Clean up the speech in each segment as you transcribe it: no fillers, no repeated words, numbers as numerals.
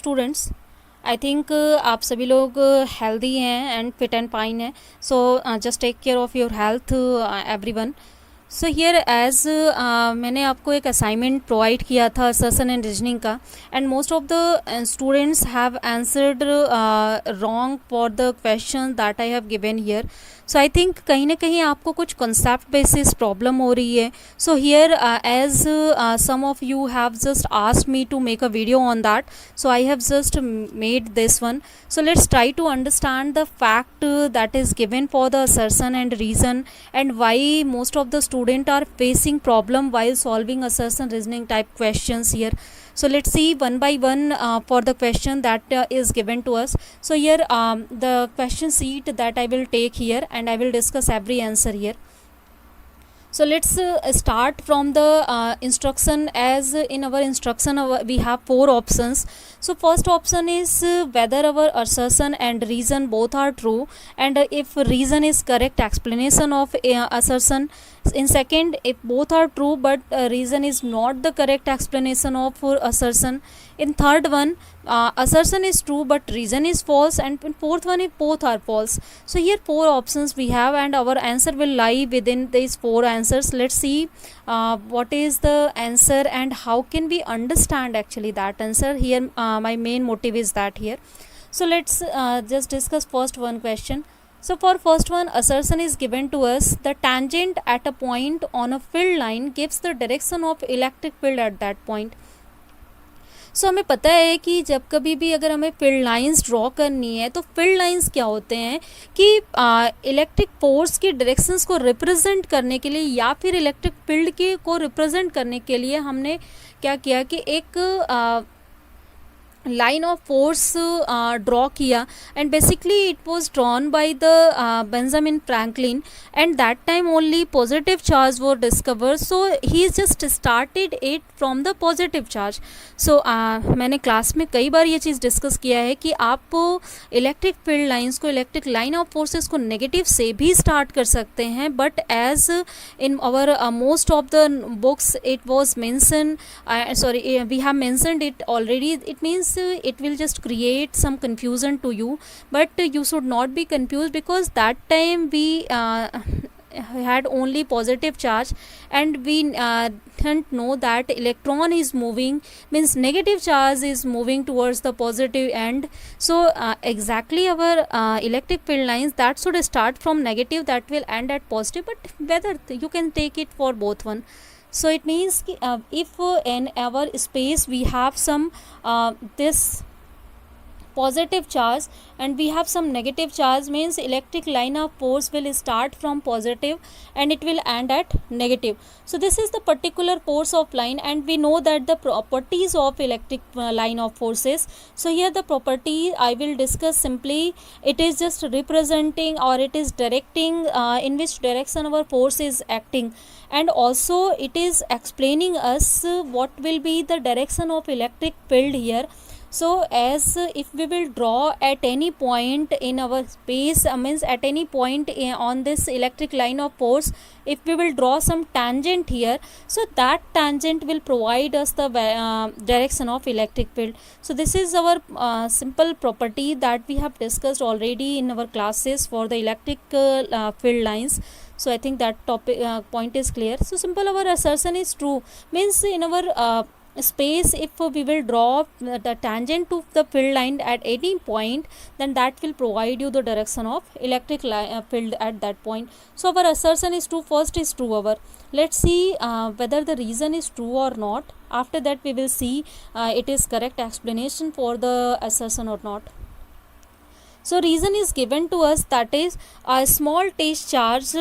Students, I think आप सभी लोग हेल्दी हैं एंड फिट एंड फाइन हैं. So just take care of your health everyone. So here as मैंने आपको एक असाइनमेंट प्रोवाइड किया था असर्शन एंड रीजनिंग का, and most of the students have answered wrong for the question that I have given here. So I think कहीं ना कहीं आपको कुछ कॉन्सेप्ट बेसिस प्रॉब्लम हो रही है. So here as some of you have just asked me to make a video on that, so I have just made this one. So let's try to understand the fact that is given for the assertion and reason, and why most of the student are facing problem while solving assertion reasoning type questions here. So let's see one by one for the question that is given to us. So here the question sheet that I will take here, and I will discuss every answer here. So let's start from the instruction. As in our instruction we have four options. So first option is whether our assertion and reason both are true, and if reason is correct explanation of assertion. In second, if both are true but reason is not the correct explanation of assertion. In third one, assertion is true but reason is false, and in fourth one, if both are false. So here four options we have, and our answer will lie within these four answers. Let's see what is the answer and how can we understand actually that answer here. My main motive is that here. So let's just discuss first one question. So for first one, assertion is given to us: the tangent at a point on a filled line gives the direction of electric field at that point. सो हमें पता है कि जब कभी भी अगर हमें field lines draw करनी है, तो फील्ड लाइंस क्या होते हैं कि इलेक्ट्रिक फोर्स की डायरेक्शंस को रिप्रेजेंट करने के लिए या फिर इलेक्ट्रिक फील्ड के को रिप्रेजेंट करने के लिए हमने क्या किया कि एक line of force draw किया, and basically it was drawn by the Benjamin Franklin, and that time only positive charge were discovered, so he just started it from the positive charge. So मैंने class में कई बार ये चीज़ discuss किया है कि आप electric field lines को, electric line of forces को नेगेटिव से भी स्टार्ट कर सकते हैं, but as in our most of the books it was mention, sorry, we have mentioned it already. It means it will just create some confusion to you, but you should not be confused, because that time we had only positive charge, and we didn't know that electron is moving, means negative charge is moving towards the positive end. So exactly our electric field lines that should start from negative, that will end at positive, but whether you can take it for both one. So it means if in our space we have some this positive charge and we have some negative charge, means electric line of force will start from positive and it will end at negative. So this is the particular force of line, and we know that the properties of electric line of forces. So here the property I will discuss simply. It is just representing, or it is directing in which direction our force is acting, and also it is explaining us what will be the direction of electric field here. So as if we will draw at any point in our space, means at any point on this electric line of force, if we will draw some tangent here, so that tangent will provide us the direction of electric field. So this is our simple property that we have discussed already in our classes for the electric field lines. So I think that topic point is clear. So simple, our assertion is true, means in our space, if we will draw the tangent to the field line at any point, then that will provide you the direction of electric field at that point. So our assertion is true. First is true our. Let's see whether the reason is true or not. After that we will see it is correct explanation for the assertion or not. So reason is given to us, that is a small test charge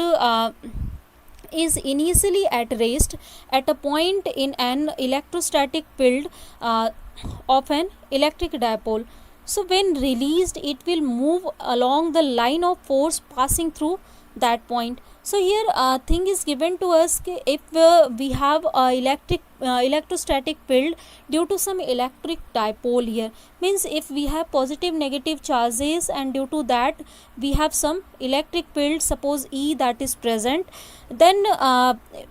is initially at rest at a point in an electrostatic field of an electric dipole. So when released, it will move along the line of force passing through that point. So here thing is given to us कि if we have electrostatic field due to some electric dipole here, means if we have positive negative charges and due to that we have some electric field, suppose E, that is present, then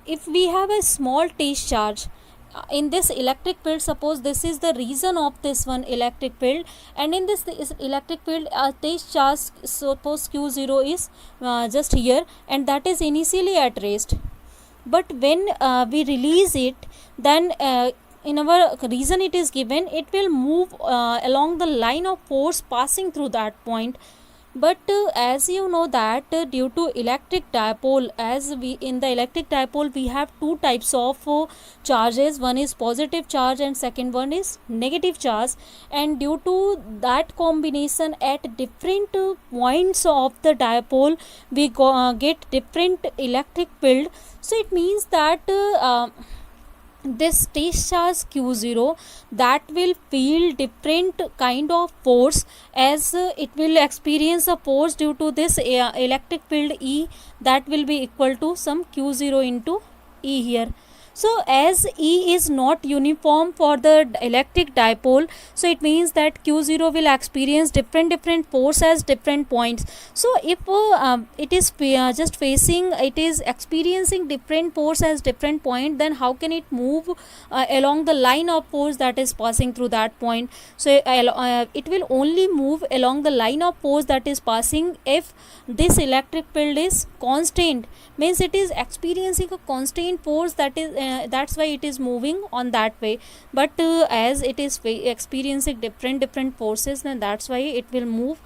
if we have a small test charge in this electric field, suppose this is the region of this one electric field, and in this electric field this charge, suppose q0 is just here, and that is initially at rest. But when we release it, then in our region it is given, it will move along the line of force passing through that point. But as you know that due to electric dipole, as we in the electric dipole we have two types of charges, one is positive charge and second one is negative charge, and due to that combination at different points of the dipole we get different electric field. So it means that this test charge q0, that will feel different kind of force, as it will experience a force due to this electric field E, that will be equal to some q0 into E here. So as E is not uniform for the electric dipole, so it means that q0 will experience different force as different points. So if it is just facing, it is experiencing different force as different point, then how can it move along the line of force that is passing through that point? So it will only move along the line of force that is passing if this electric field is constant, means it is experiencing a constant force, that is that's why it is moving on that way. But as it is experiencing different forces, then that's why it will move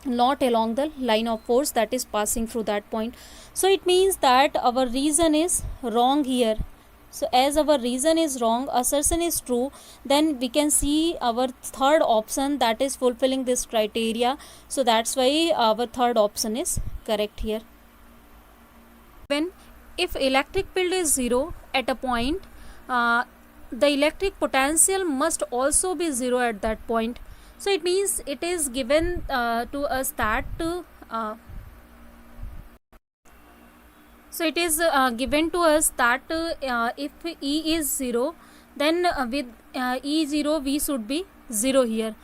not along the line of force that is passing through that point. So it means that our reason is wrong here. So as our reason is wrong, assertion is true, then we can see our third option, that is fulfilling this criteria. So that's why our third option is correct here. When if electric field is 0 at a point, the electric potential must also be 0 at that point. So it means it is given to us that so it is given to us that if E is 0, then with E0 V should be 0 here.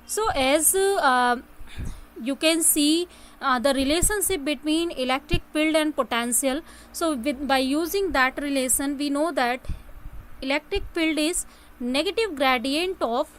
So as you can see the relationship between electric field and potential. So by using that relation, we know that electric field is negative gradient of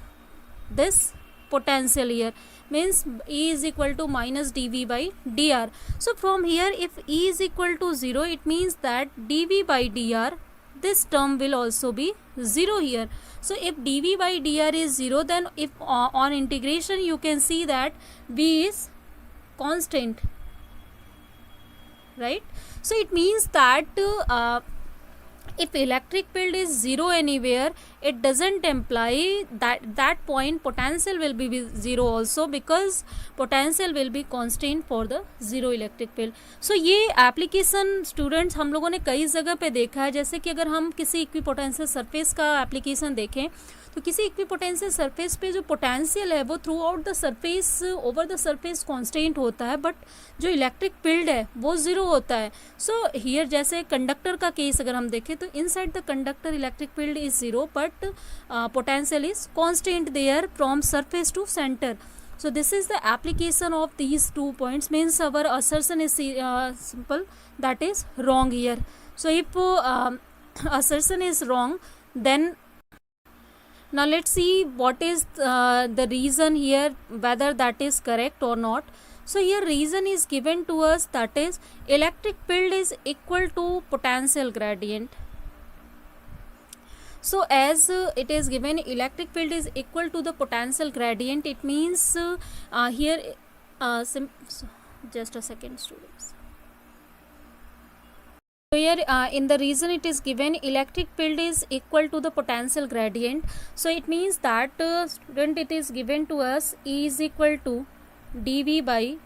this potential here, means E is equal to minus dV by dr. So from here, if E is equal to 0, it means that dV by dr, this term will also be 0 here. So if dV by dr is 0, then if on integration you can see that V is constant, right? So it means that if electric field is 0 anywhere, it doesn't imply that that point potential will be 0 also, because potential will be constant for the 0 electric field. So ये application students हम लोगों ने कई जगह पे देखा है, जैसे कि अगर हम किसी इक्विपोटेंशियल सरफेस का एप्लीकेशन देखें, तो किसी इक्विपोटेंशियल सरफेस पे जो पोटेंशियल है वो through out the surface over the surface constant होता है, बट जो इलेक्ट्रिक फील्ड है वो 0 होता है. सो हियर जैसे कंडक्टर का केस अगर हम देखें तो inside the conductor electric field is 0, but potential is constant there from surface to centre. So this is the application of these 2 points, means our assertion is simple, that is wrong here. So if assertion is wrong, then now let's see what is the reason here, whether that is correct or not. So here reason is given to us, that is electric field is equal to potential gradient. So as it is given electric field is equal to the potential gradient, it means here just a second students. So here in the reason it is given electric field is equal to the potential gradient. So it means that student, it is given to us E is equal to dV by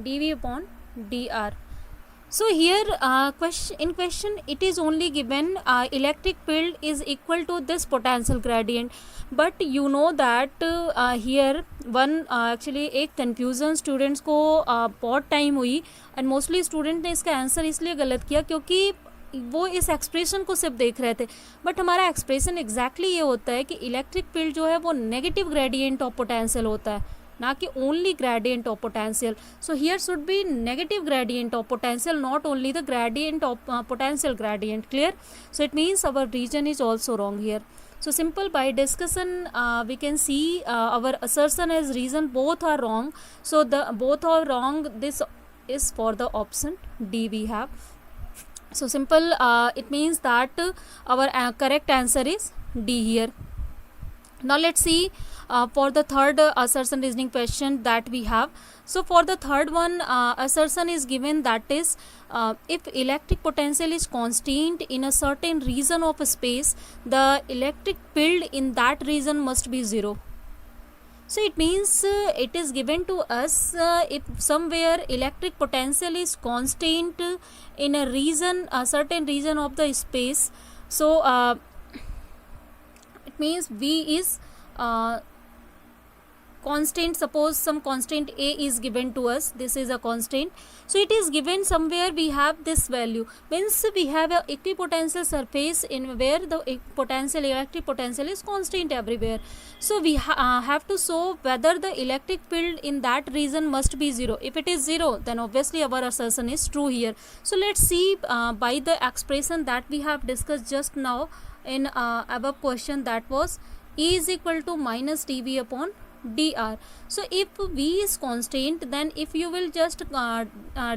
dV upon dr. So here in question it is only given electric field is equal to this potential gradient, but you know that here one actually एक confusion students को बहुत time हुई, and mostly student ने इसका answer इसलिए गलत किया क्योंकि वो इस एक्सप्रेशन को सिर्फ देख रहे थे, बट हमारा एक्सप्रेशन एग्जैक्टली ये होता है कि इलेक्ट्रिक फील्ड जो है वो नेगेटिव ग्रेडियंट ऑफ पोटेंशियल होता है, ना कि only gradient of potential. So here should be negative gradient of potential, not only the gradient of potential gradient. Clear? So it means our reason is also wrong here. So simple, by discussion we can see our assertion as reason both are wrong. So the both are wrong. This is for the option D we have. So simple, it means that our correct answer is D here. Now let's see for the third assertion reasoning question that we have. So for the third one, assertion is given, that is if electric potential is constant in a certain region of space, the electric field in that region must be zero. So it means it is given to us if somewhere electric potential is constant in a region, a certain region of the space. So it means V is constant. Suppose some constant A is given to us, this is a constant. So it is given somewhere we have this value, means we have a equipotential surface in where the potential, electric potential is constant everywhere. So we have to show whether the electric field in that region must be zero. If it is zero, then obviously our assertion is true here. So let's see by the expression that we have discussed just now in above question, that was E is equal to minus dV upon dr. So if V is constant, then if you will just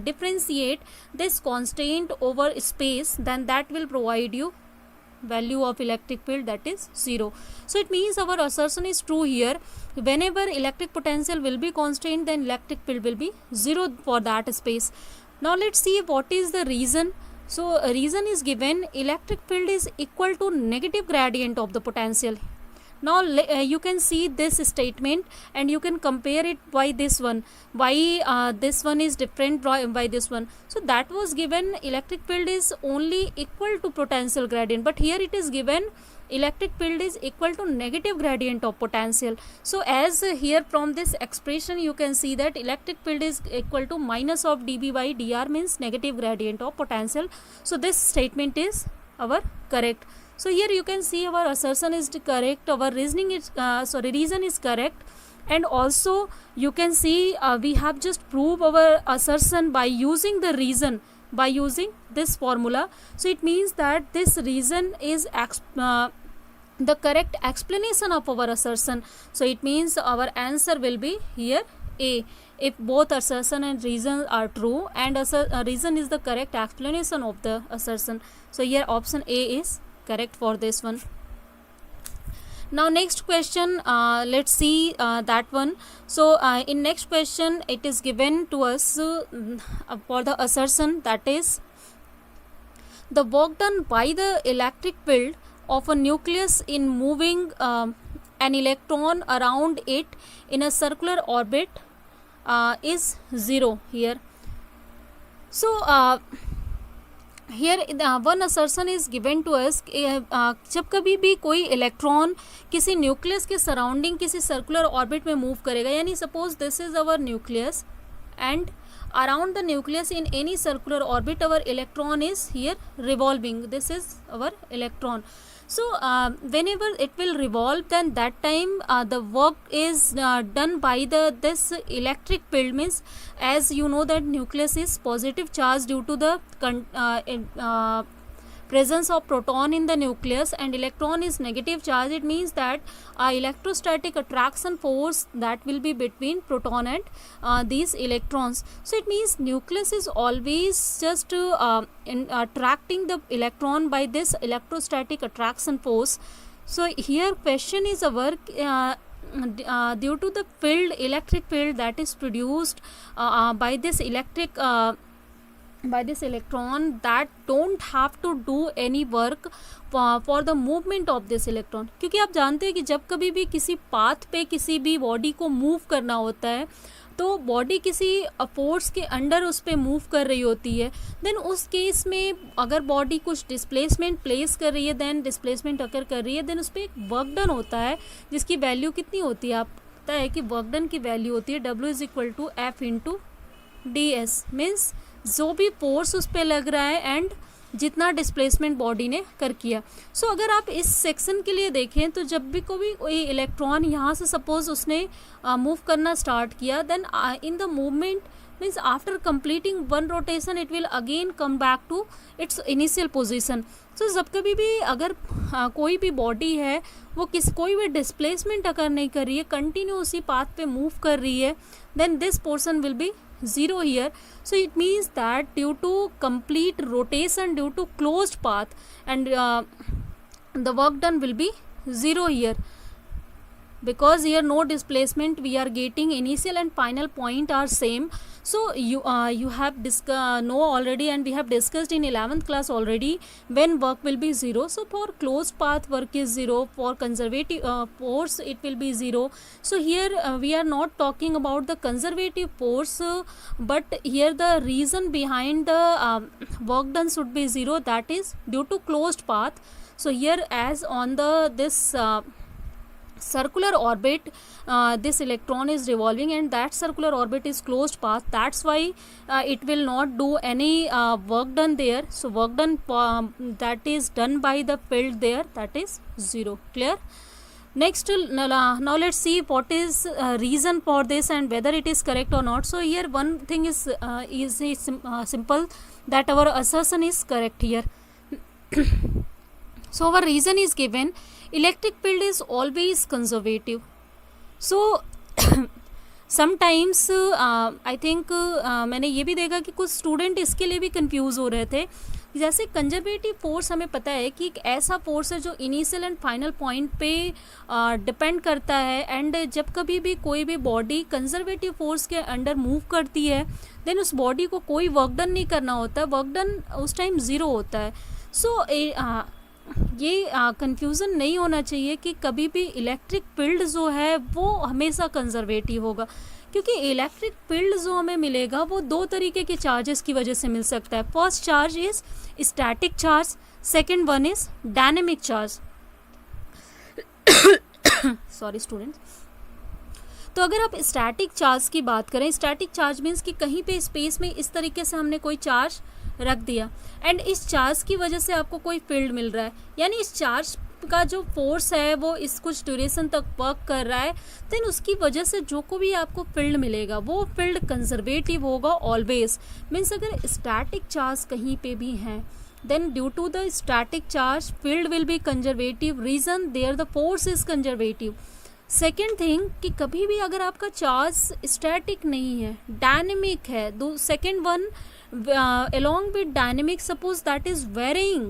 differentiate this constant over space, then that will provide you value of electric field, that is 0. So it means our assertion is true here. Whenever electric potential will be constant, then electric field will be 0 for that space. Now let's see what is the reason. So a reason is given, electric field is equal to negative gradient of the potential. Now you can see this statement and you can compare it by this one, why this one is different by this one. So that was given electric field is only equal to potential gradient, but here it is given electric field is equal to negative gradient of potential. So as here from this expression you can see that electric field is equal to minus of dB by dr, means negative gradient of potential. So this statement is our correct. So here you can see our assertion is correct, our reasoning is reason is correct, and also you can see we have just proved our assertion by using the reason, by using this formula. So it means that this reason is the correct explanation of our assertion. So it means our answer will be here A, if both assertion and reason are true, and reason is the correct explanation of the assertion. So here option A is correct for this one. Now next question, let's see that one. So in next question it is given to us for the assertion, that is the work done by the electric field of a nucleus in moving an electron around it in a circular orbit is 0 here. So here one assertion is given to us, जब कभी भी कोई electron किसी nucleus के surrounding किसी circular orbit में move करेगा, यानी suppose this is our nucleus and around the nucleus in any circular orbit our electron is here revolving, this is our electron. So whenever it will revolve, then that time the work is done by this electric field, means as you know that nucleus is positive charge due to the presence of proton in the nucleus, and electron is negative charge. It means that electrostatic attraction force that will be between proton and these electrons. So it means nucleus is always just attracting the electron by this electrostatic attraction force. So here question is our due to the field, electric field that is produced by this by this electron, that don't have to do any work for the movement of this electron. क्योंकि आप जानते हैं कि जब कभी भी किसी path पे किसी भी बॉडी को मूव करना होता है तो बॉडी किसी फोर्स के अंडर उस पर मूव कर रही होती है, देन उस केस में अगर बॉडी कुछ डिस्प्लेसमेंट प्लेस कर रही है, देन डिस्प्लेसमेंट अकर कर रही है, देन उस पर एक वर्क डन होता है जिसकी वैल्यू कितनी होती है, आपको पता है कि वर्क डन की वैल्यू होती है W is equal to F into D S, means जो भी फोर्स उस पर लग रहा है एंड जितना डिस्प्लेसमेंट बॉडी ने कर किया। सो अगर आप इस सेक्शन के लिए देखें तो जब भी कोई इलेक्ट्रॉन यहाँ से सपोज उसने मूव करना स्टार्ट किया, then in the movement means after completing one rotation it will again come back to its initial position. So जब कभी भी अगर कोई भी बॉडी है वो कोई भी डिस्प्लेसमेंट अगर नहीं कर रही है, कंटिन्यू उसी पाथ पे मूव कर रही है, then this portion will be zero here. So it means that due to complete rotation due to closed path and the work done will be zero here, because here no displacement we are getting, initial and final point are same. So you have know already, and we have discussed in 11th class already when work will be zero. So for closed path work is zero, for conservative force it will be zero. So here we are not talking about the conservative force, but here the reason behind the work done should be zero, that is due to closed path. So here as on this circular orbit this electron is revolving and that circular orbit is closed path, that's why it will not do any work done there. So work done that is done by the field there, that is zero. Clear? Next now let's see what is reason for this and whether it is correct or not. So here one thing is simple, that our assertion is correct here. So our reason is given, electric field is always conservative. So sometimes I think मैंने ये भी देखा कि कुछ student इसके लिए भी confuse हो रहे थे। जैसे कंजर्वेटिव फोर्स हमें पता है कि एक ऐसा फोर्स है जो इनिशियल एंड फाइनल पॉइंट पे डिपेंड करता है, एंड जब कभी भी कोई भी बॉडी कंजर्वेटिव फोर्स के अंडर मूव करती है देन उस बॉडी को कोई वर्क डन नहीं करना होता, वर्क डन उस टाइम ज़ीरो होता है। सो ये कंफ्यूज़न नहीं होना चाहिए कि कभी भी इलेक्ट्रिक फील्ड जो है वो हमेशा कंजर्वेटिव होगा, क्योंकि इलेक्ट्रिक फील्ड जो हमें मिलेगा वो दो तरीके के चार्जेस की वजह से मिल सकता है। First charge is static charge, second one is dynamic charge. Sorry students. तो अगर आप स्टैटिक चार्ज की बात करें, स्टैटिक चार्ज मीन्स कि कहीं पे स्पेस में इस तरीके से हमने कोई चार्ज रख दिया एंड इस चार्ज की वजह से आपको कोई फील्ड मिल रहा है, यानी इस चार्ज का जो फोर्स है वो इस कुछ ड्यूरेशन तक वर्क कर रहा है, देन उसकी वजह से जो को भी आपको फील्ड मिलेगा वो फील्ड कंजर्वेटिव होगा ऑलवेज। मीन्स अगर स्टैटिक चार्ज कहीं पे भी हैं then due to the static charge field will be conservative, reason there the force is conservative. Second thing कि कभी भी अगर आपका चार्ज स्टैटिक नहीं है, डायनेमिक है, second one along with dynamic suppose that is varying.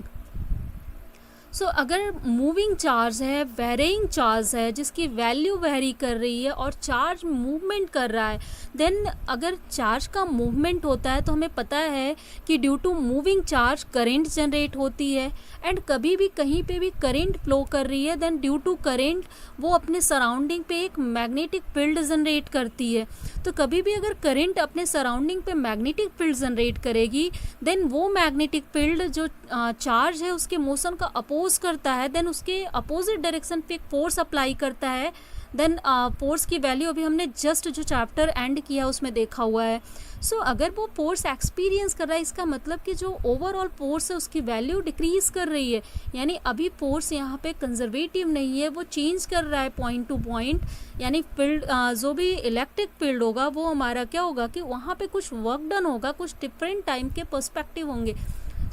सो अगर मूविंग चार्ज है, वेरिंग चार्ज है जिसकी वैल्यू वेरी कर रही है और चार्ज मूवमेंट कर रहा है, देन अगर चार्ज का मूवमेंट होता है तो हमें पता है कि due to moving charge current generate होती है, एंड कभी भी कहीं पे भी करंट फ्लो कर रही है देन ड्यू टू करंट वो अपने सराउंडिंग पे एक मैग्नेटिक फील्ड जनरेट करती है। तो कभी भी अगर करंट अपने सराउंडिंग पे मैग्नेटिक फील्ड जनरेट करेगी देन वो मैग्नेटिक फील्ड जो चार्ज है उसके मोशन का अपोज करता है, देन उसके अपोजिट डायरेक्शन पे एक फोर्स अप्लाई करता है, देन फोर्स की वैल्यू अभी हमने जस्ट जो चैप्टर एंड किया उसमें देखा हुआ है। सो अगर वो फोर्स एक्सपीरियंस कर रहा है इसका मतलब कि जो ओवरऑल फोर्स है उसकी वैल्यू डिक्रीज कर रही है, यानी अभी फोर्स यहाँ पे कंजर्वेटिव नहीं है, वो चेंज कर रहा है पॉइंट टू पॉइंट, यानी फील्ड जो भी इलेक्ट्रिक फील्ड होगा वो हमारा क्या होगा कि वहाँ पे कुछ वर्क डन होगा, कुछ डिफरेंट टाइम के पर्सपेक्टिव होंगे।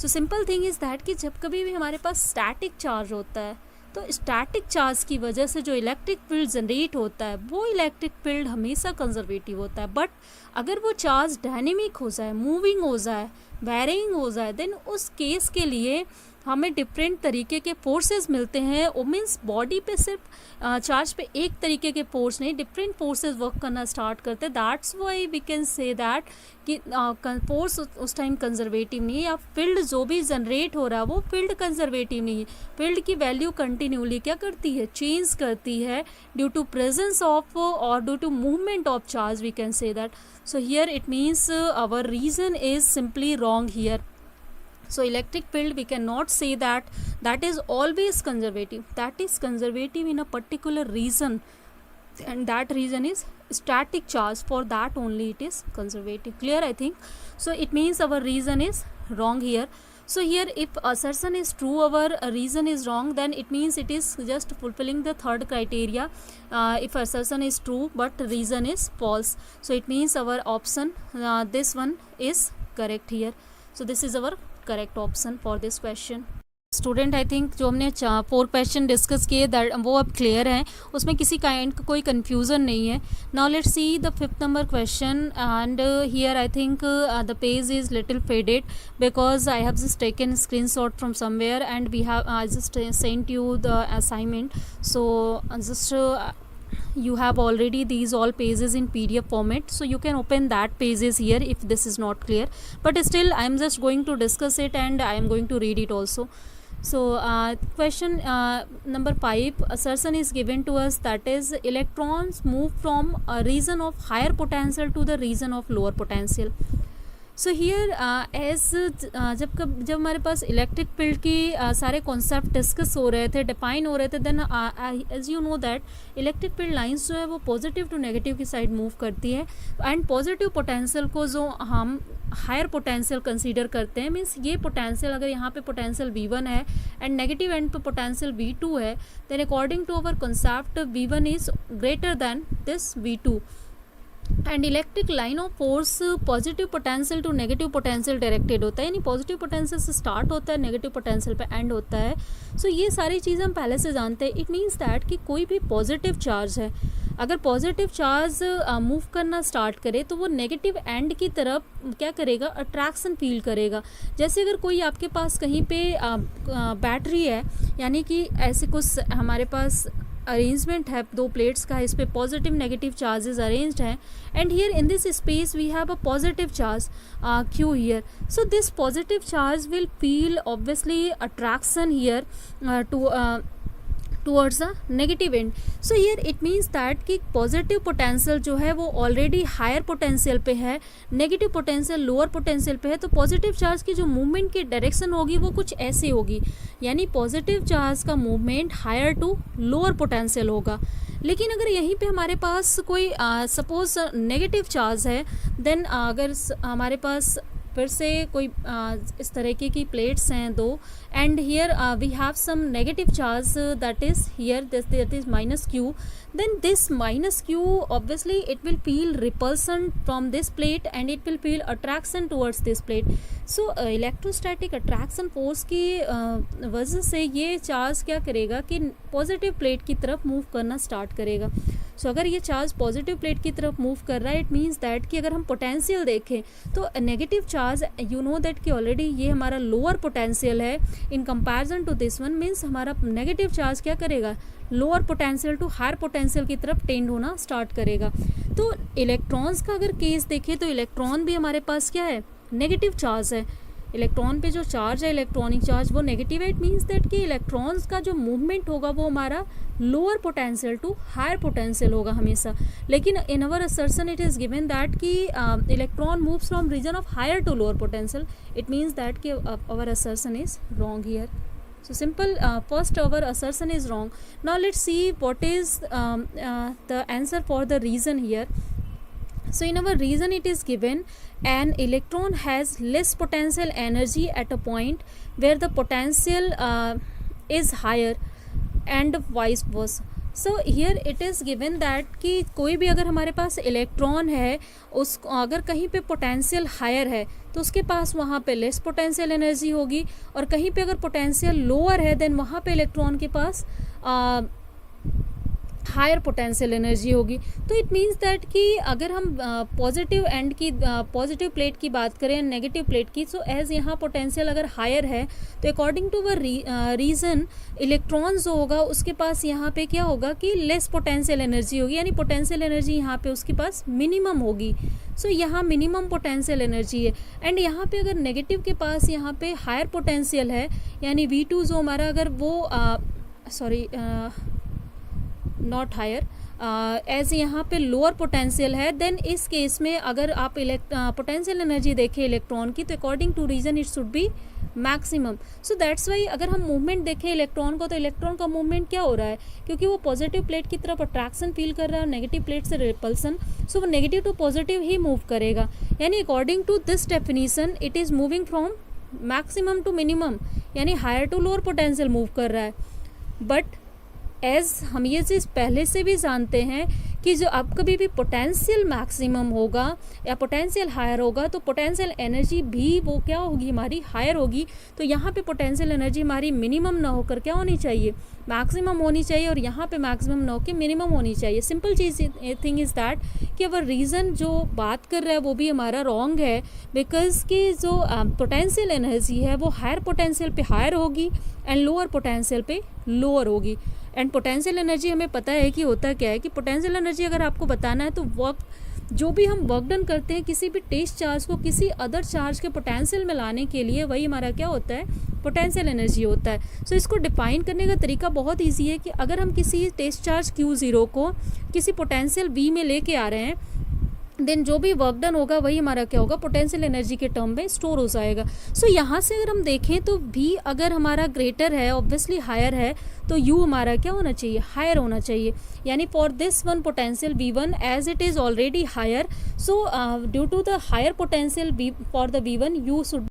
So simple thing is that कि जब कभी भी हमारे पास स्टैटिक चार्ज होता है तो स्टैटिक चार्ज की वजह से जो इलेक्ट्रिक फील्ड जनरेट होता है वो इलेक्ट्रिक फील्ड हमेशा कंजर्वेटिव होता है। बट अगर वो चार्ज डायनेमिक हो जाए, मूविंग हो जाए, वेरिंग हो जाए, देन उस केस के लिए हमें डिफरेंट तरीके के फोर्सेस मिलते हैं। वो मीन्स बॉडी पे सिर्फ चार्ज पे एक तरीके के फोर्स नहीं, डिफरेंट फोर्सेस वर्क करना स्टार्ट करते हैं। That's why we can say that कि फोर्स उस टाइम कंजर्वेटिव नहीं है, या फील्ड जो भी जनरेट हो रहा है वो फील्ड कंजर्वेटिव नहीं है। फील्ड की वैल्यू कंटिन्यूली क्या करती है, चेंज करती है ड्यू टू प्रेजेंस ऑफ और due to movement of charge, we can say that. So here it means our reason is simply wrong here. So electric field we cannot say that that is always conservative. That is conservative in a particular reason, and that reason is static charge. For that only it is conservative. Clear, I think. So it means our reason is wrong here. So here if assertion is true, our reason is wrong, then it means it is just fulfilling the third criteria. If assertion is true but reason is false, so it means our option, this one is correct here. So this is our correct option for this question. Student I think जो हमने 4 question discuss किए that वो अब clear हैं, उसमें किसी kind का कोई कन्फ्यूज़न नहीं है. Now let's see the 5th number question and here I think the page is little faded because I have just taken screenshot from somewhere and we have I just sent you the assignment. So just you have already these all pages in PDF format, so you can open that pages here if this is not clear, but still I am just going to discuss it and I am going to read it also. So question number 5, assertion is given to us, that is electrons move from a region of higher potential to the region of lower potential. So here as जब हमारे पास electric field की सारे concept discuss हो रहे थे, define हो रहे थे, then as you know that electric field lines जो है वो पॉजिटिव टू नेगेटिव की साइड मूव करती है, एंड पॉजिटिव पोटेंशियल को जो हम हायर पोटेंशियल कंसीडर करते हैं, मीन्स ये पोटेंशियल अगर यहाँ पे पोटेंशियल V1 है एंड नेगेटिव एंड पे पोटेंशियल V2 है, then according to our concept V1 is greater than this V2. And electric line of force positive potential to negative potential directed होता है, यानी पॉजिटिव पोटेंशियल से start होता है, negative potential पे and होता है. सो ये सारी चीज़ें हम पहले से जानते हैं. इट मीन्स दैट कि कोई भी पॉजिटिव चार्ज है, अगर पॉजिटिव चार्ज मूव करना स्टार्ट करे तो वो नेगेटिव एंड की तरफ क्या करेगा, अट्रैक्शन फील करेगा. जैसे अगर कोई आपके पास कहीं पे बैटरी है, यानी कि ऐसे कुछ हमारे पास अरेंजमेंट है 2 प्लेट्स का, इस पे पॉजिटिव नेगेटिव चार्जेस अरेंज्ड हैं, and here in this space we have a positive charge Q here. So this positive charge will feel obviously attraction here towards the negative end. So here it means that कि positive potential जो है वो already higher potential पे है, negative potential lower potential पे है, तो positive charge की जो मूवमेंट की डायरेक्शन होगी वो कुछ ऐसी होगी, यानी पॉजिटिव चार्ज का movement higher to lower potential होगा. लेकिन अगर यहीं पे हमारे पास कोई सपोज नेगेटिव चार्ज है, देन अगर हमारे पास फिर से कोई इस तरीके की प्लेट्स हैं 2, and here we have some negative charge that is here that is -Q, then this -Q obviously it will feel repulsion from this plate and it will feel attraction towards this plate. So electrostatic attraction force की वजह से ये charge क्या करेगा कि positive plate की तरफ move करना स्टार्ट करेगा. सो अगर ये चार्ज पॉजिटिव प्लेट की तरफ मूव कर रहा है, इट मीन्स दैट कि अगर हम पोटेंशियल देखें तो negative charge you know that कि ऑलरेडी ये हमारा लोअर पोटेंशियल है in comparison to this one, means हमारा नेगेटिव चार्ज क्या करेगा, lower potential to higher potential की तरफ टेंड होना स्टार्ट करेगा. तो इलेक्ट्रॉन्स का अगर केस देखें तो इलेक्ट्रॉन भी हमारे पास क्या है, नेगेटिव चार्ज है. इलेक्ट्रॉन पे जो चार्ज है, इलेक्ट्रॉनिक चार्ज, वो नेगेटिव है. इट मीन्स दैट कि इलेक्ट्रॉन्स का जो मूवमेंट होगा वो हमारा lower potential to higher potential होगा हमेशा. लेकिन in our assertion it is given that कि electron moves from region of higher to lower potential. It means that कि our assertion is wrong here. So simple, first our assertion is wrong. Now let's see what is the answer for the reason here. So in our reason it is given an electron has less potential energy at a point where the potential is higher and vice versa. So here it is given that कि कोई भी अगर हमारे पास electron है, उस अगर कहीं पे पोटेंशियल हायर है तो उसके पास वहाँ पे लेस पोटेंशियल एनर्जी होगी, और कहीं पे अगर पोटेंशियल लोअर है देन वहाँ पे इलेक्ट्रॉन के पास हायर पोटेंशियल एनर्जी होगी. तो इट मीन्स दैट कि अगर हम पॉजिटिव एंड की पॉजिटिव प्लेट की बात करें, नेगेटिव प्लेट की, सो एज यहाँ पोटेंशियल अगर हायर है तो according to our reason electron जो होगा उसके पास यहाँ पे क्या होगा कि लेस पोटेंशियल एनर्जी होगी, यानी पोटेंशियल एनर्जी यहाँ पे उसके पास मिनिमम होगी. सो यहाँ मिनिमम पोटेंशियल एनर्जी है, एंड यहाँ पे अगर नेगेटिव के पास यहाँ पे हायर पोटेंशियल है, यानी V2 जो हमारा अगर वो नॉट हायर एज यहाँ पे लोअर पोटेंशियल है, देन इस केस में अगर आप पोटेंशियल एनर्जी देखें इलेक्ट्रॉन की तो according to reason it should be maximum. So that's why अगर हम मूवमेंट देखें इलेक्ट्रॉन को तो इलेक्ट्रॉन का मूवमेंट क्या हो रहा है, क्योंकि वो पॉजिटिव प्लेट की तरफ अट्रैक्शन फील कर रहा है और नेगेटिव प्लेट से रिपल्सन, सो वो नेगेटिव टू पॉजिटिव ही मूव करेगा. यानी according to this definition it is moving from maximum to minimum, यानी higher to lower potential move कर रहा है। बट एज हम ये चीज़ पहले से भी जानते हैं कि जो अब कभी भी पोटेंशियल मैक्सिमम होगा या पोटेंशियल हायर होगा तो पोटेंशियल एनर्जी भी वो क्या होगी, हमारी हायर होगी। तो यहाँ पे पोटेंशियल एनर्जी हमारी मिनिमम ना होकर क्या होनी चाहिए, मैक्सिमम होनी चाहिए, और यहाँ पे मैक्सिमम ना होकर मिनिमम होनी चाहिए। Simple cheese thing is that कि अवर रीज़न जो बात कर रहा है वो भी हमारा रॉन्ग है, बिकॉज कि जो पोटेंशियल एनर्जी है वो हायर पोटेंशियल पे हायर होगी एंड लोअर पोटेंशियल पे लोअर होगी। एंड पोटेंशियल एनर्जी हमें पता है कि होता क्या है कि पोटेंशियल एनर्जी अगर आपको बताना है तो वर्क जो भी हम वर्क डन करते हैं किसी भी टेस्ट चार्ज को किसी अदर चार्ज के पोटेंशियल में लाने के लिए, वही हमारा क्या होता है, पोटेंशियल एनर्जी होता है। सो इसको डिफाइन करने का तरीका बहुत ईजी है कि अगर हम किसी टेस्ट चार्ज Q0 को किसी पोटेंशियल V में लेके आ रहे हैं, देन जो भी वर्क डन होगा वही हमारा क्या होगा, पोटेंशियल एनर्जी के टर्म में स्टोर हो जाएगा। सो यहाँ से अगर हम देखें तो V अगर हमारा ग्रेटर है, ऑब्वियसली हायर है, तो U हमारा क्या होना चाहिए, हायर होना चाहिए। यानी for this one potential V1 as it is already higher, so due to the higher potential for the V1 U should